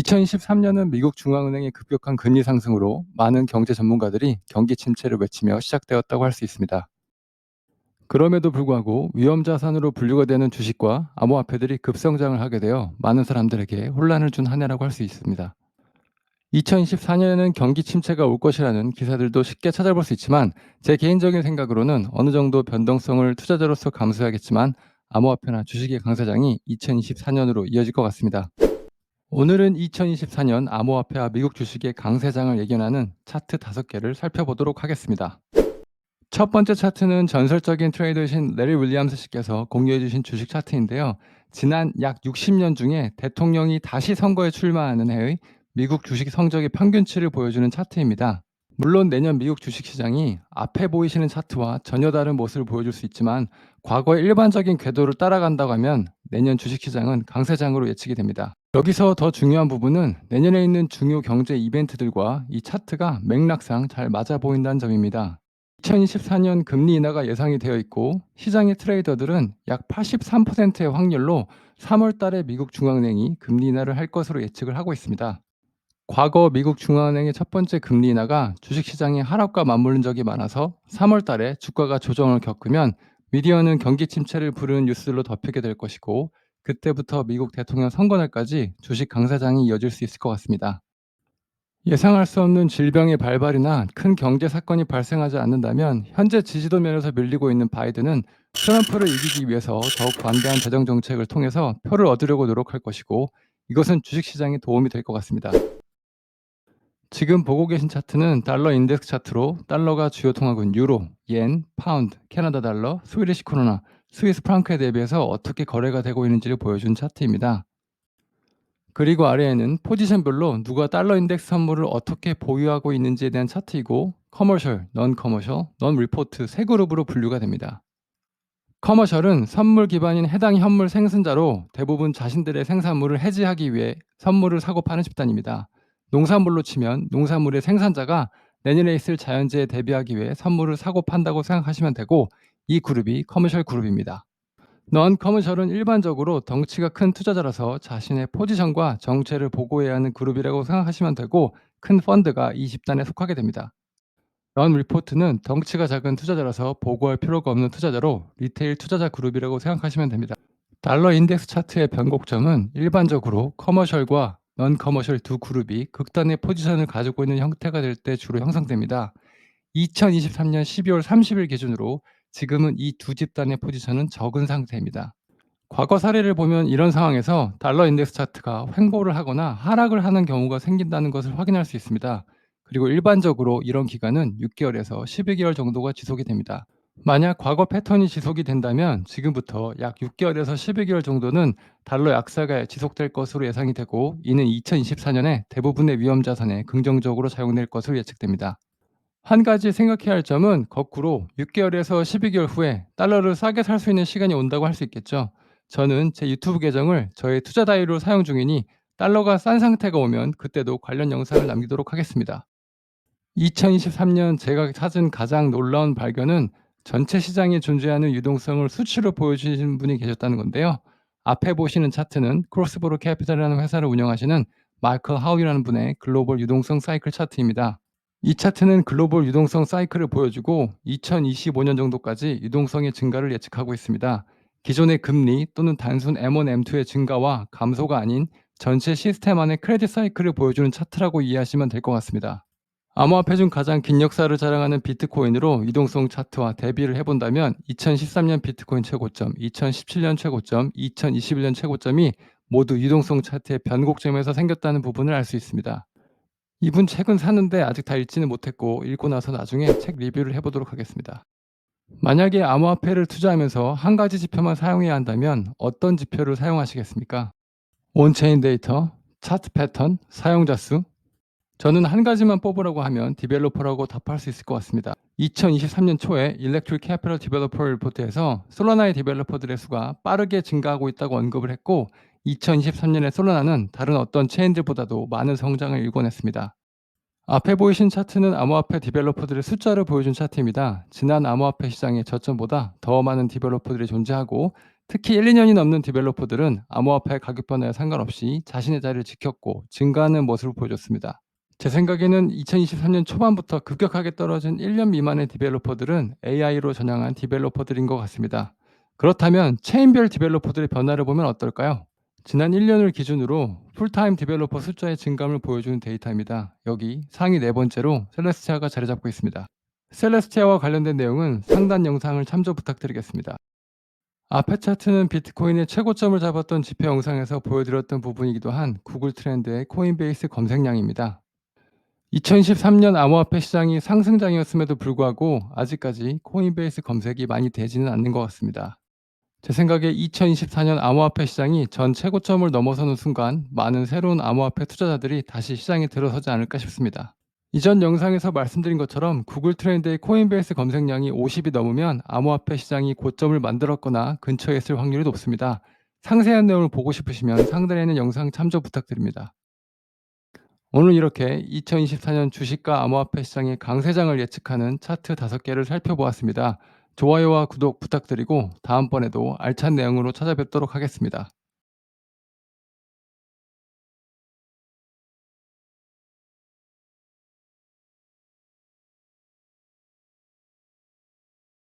2023년은 미국 중앙은행의 급격한 금리 상승으로 많은 경제 전문가들이 경기 침체를 외치며 시작되었다고 할 수 있습니다. 그럼에도 불구하고 위험 자산으로 분류가 되는 주식과 암호화폐들이 급성장을 하게 되어 많은 사람들에게 혼란을 준 한 해라고 할 수 있습니다. 2024년에는 경기 침체가 올 것이라는 기사들도 쉽게 찾아볼 수 있지만 제 개인적인 생각으로는 어느 정도 변동성을 투자자로서 감수해야겠지만 암호화폐나 주식의 강세장이 2024년으로 이어질 것 같습니다. 오늘은 2024년 암호화폐와 미국 주식의 강세장을 예견하는 차트 5개를 살펴보도록 하겠습니다. 첫 번째 차트는 전설적인 트레이더이신 레리 윌리엄스 씨께서 공유해 주신 주식 차트인데요. 지난 약 60년 중에 대통령이 다시 선거에 출마하는 해의 미국 주식 성적의 평균치를 보여주는 차트입니다. 물론 내년 미국 주식시장이 앞에 보이시는 차트와 전혀 다른 모습을 보여줄 수 있지만 과거의 일반적인 궤도를 따라간다고 하면 내년 주식시장은 강세장으로 예측이 됩니다. 여기서 더 중요한 부분은 내년에 있는 중요 경제 이벤트들과 이 차트가 맥락상 잘 맞아 보인다는 점입니다. 2024년 금리 인하가 예상이 되어 있고 시장의 트레이더들은 약 83%의 확률로 3월 달에 미국 중앙은행이 금리 인하를 할 것으로 예측을 하고 있습니다. 과거 미국 중앙은행의 첫 번째 금리 인하가 주식시장의 하락과 맞물린 적이 많아서 3월 달에 주가가 조정을 겪으면 미디어는 경기 침체를 부르는 뉴스로 덮이게 될 것이고 그때부터 미국 대통령 선거날까지 주식 강세장이 이어질 수 있을 것 같습니다. 예상할 수 없는 질병의 발발이나 큰 경제 사건이 발생하지 않는다면 현재 지지도 면에서 밀리고 있는 바이든은 트럼프를 이기기 위해서 더욱 관대한 재정 정책을 통해서 표를 얻으려고 노력할 것이고 이것은 주식시장에 도움이 될 것 같습니다. 지금 보고 계신 차트는 달러 인덱스 차트로 달러가 주요 통화군 유로, 옌, 파운드, 캐나다 달러, 스위디시 크로나, 스위스 프랑크에 대비해서 어떻게 거래가 되고 있는지를 보여준 차트입니다. 그리고 아래에는 포지션별로 누가 달러 인덱스 선물을 어떻게 보유하고 있는지에 대한 차트이고 커머셜, 넌 커머셜, 넌 리포트 세 그룹으로 분류가 됩니다. 커머셜은 선물 기반인 해당 현물 생산자로 대부분 자신들의 생산물을 해지하기 위해 선물을 사고 파는 집단입니다. 농산물로 치면 농산물의 생산자가 내년에 있을 자연재해에 대비하기 위해 선물을 사고 판다고 생각하시면 되고 이 그룹이 커머셜 그룹입니다. 넌 커머셜은 일반적으로 덩치가 큰 투자자라서 자신의 포지션과 정체를 보고해야 하는 그룹이라고 생각하시면 되고 큰 펀드가 이 집단에 속하게 됩니다. 런 리포트는 덩치가 작은 투자자라서 보고할 필요가 없는 투자자로 리테일 투자자 그룹이라고 생각하시면 됩니다. 달러 인덱스 차트의 변곡점은 일반적으로 커머셜과 넌 커머셜 두 그룹이 극단의 포지션을 가지고 있는 형태가 될 때 주로 형성됩니다. 2023년 12월 30일 기준으로 지금은 이 두 집단의 포지션은 적은 상태입니다. 과거 사례를 보면 이런 상황에서 달러 인덱스 차트가 횡보를 하거나 하락을 하는 경우가 생긴다는 것을 확인할 수 있습니다. 그리고 일반적으로 이런 기간은 6개월에서 12개월 정도가 지속이 됩니다. 만약 과거 패턴이 지속이 된다면 지금부터 약 6개월에서 12개월 정도는 달러 약세가 지속될 것으로 예상이 되고 이는 2024년에 대부분의 위험 자산에 긍정적으로 작용될 것으로 예측됩니다. 한 가지 생각해야 할 점은 거꾸로 6개월에서 12개월 후에 달러를 싸게 살 수 있는 시간이 온다고 할 수 있겠죠. 저는 제 유튜브 계정을 저의 투자 다이로 사용 중이니 달러가 싼 상태가 오면 그때도 관련 영상을 남기도록 하겠습니다. 2023년 제가 찾은 가장 놀라운 발견은 전체 시장에 존재하는 유동성을 수치로 보여주신 분이 계셨다는 건데요. 앞에 보시는 차트는 크로스보로 캐피탈이라는 회사를 운영하시는 마이클 하우이라는 분의 글로벌 유동성 사이클 차트입니다. 이 차트는 글로벌 유동성 사이클을 보여주고 2025년 정도까지 유동성의 증가를 예측하고 있습니다. 기존의 금리 또는 단순 M1, M2의 증가와 감소가 아닌 전체 시스템 안의 크레딧 사이클을 보여주는 차트라고 이해하시면 될 것 같습니다. 암호화폐 중 가장 긴 역사를 자랑하는 비트코인으로 유동성 차트와 대비를 해본다면 2013년 비트코인 최고점, 2017년 최고점, 2021년 최고점이 모두 유동성 차트의 변곡점에서 생겼다는 부분을 알 수 있습니다. 이분 책은 샀는데 아직 다 읽지는 못했고 읽고 나서 나중에 책 리뷰를 해보도록 하겠습니다. 만약에 암호화폐를 투자하면서 한 가지 지표만 사용해야 한다면 어떤 지표를 사용하시겠습니까? 온체인 데이터, 차트 패턴, 사용자 수? 저는 한 가지만 뽑으라고 하면 디벨로퍼라고 답할 수 있을 것 같습니다. 2023년 초에 일렉트릭 캐피털 디벨로퍼 리포트에서 솔라나의 디벨로퍼들의 수가 빠르게 증가하고 있다고 언급을 했고 2023년에 솔라나는 다른 어떤 체인들보다도 많은 성장을 일궈냈습니다. 앞에 보이신 차트는 암호화폐 디벨로퍼들의 숫자를 보여준 차트입니다. 지난 암호화폐 시장의 저점보다 더 많은 디벨로퍼들이 존재하고 특히 1-2년이 넘는 디벨로퍼들은 암호화폐 가격 변화에 상관없이 자신의 자리를 지켰고 증가하는 모습을 보여줬습니다. 제 생각에는 2023년 초반부터 급격하게 떨어진 1년 미만의 디벨로퍼들은 AI로 전향한 디벨로퍼들인 것 같습니다. 그렇다면 체인별 디벨로퍼들의 변화를 보면 어떨까요? 지난 1년을 기준으로 풀타임 디벨로퍼 숫자의 증감을 보여주는 데이터입니다. 여기 상위 네 번째로 셀레스티아가 자리 잡고 있습니다. 셀레스티아와 관련된 내용은 상단 영상을 참조 부탁드리겠습니다. 앞에 차트는 비트코인의 최고점을 잡았던 지표 영상에서 보여드렸던 부분이기도 한 구글 트렌드의 코인베이스 검색량입니다. 2023년 암호화폐 시장이 상승장이었음에도 불구하고 아직까지 코인베이스 검색이 많이 되지는 않는 것 같습니다. 제 생각에 2024년 암호화폐 시장이 전 최고점을 넘어서는 순간 많은 새로운 암호화폐 투자자들이 다시 시장에 들어서지 않을까 싶습니다. 이전 영상에서 말씀드린 것처럼 구글 트렌드의 코인베이스 검색량이 50이 넘으면 암호화폐 시장이 고점을 만들었거나 근처에 있을 확률이 높습니다. 상세한 내용을 보고 싶으시면 상단에 있는 영상 참조 부탁드립니다. 오늘 이렇게 2024년 주식과 암호화폐 시장의 강세장을 예측하는 차트 5개를 살펴보았습니다. 좋아요와 구독 부탁드리고 다음번에도 알찬 내용으로 찾아뵙도록 하겠습니다.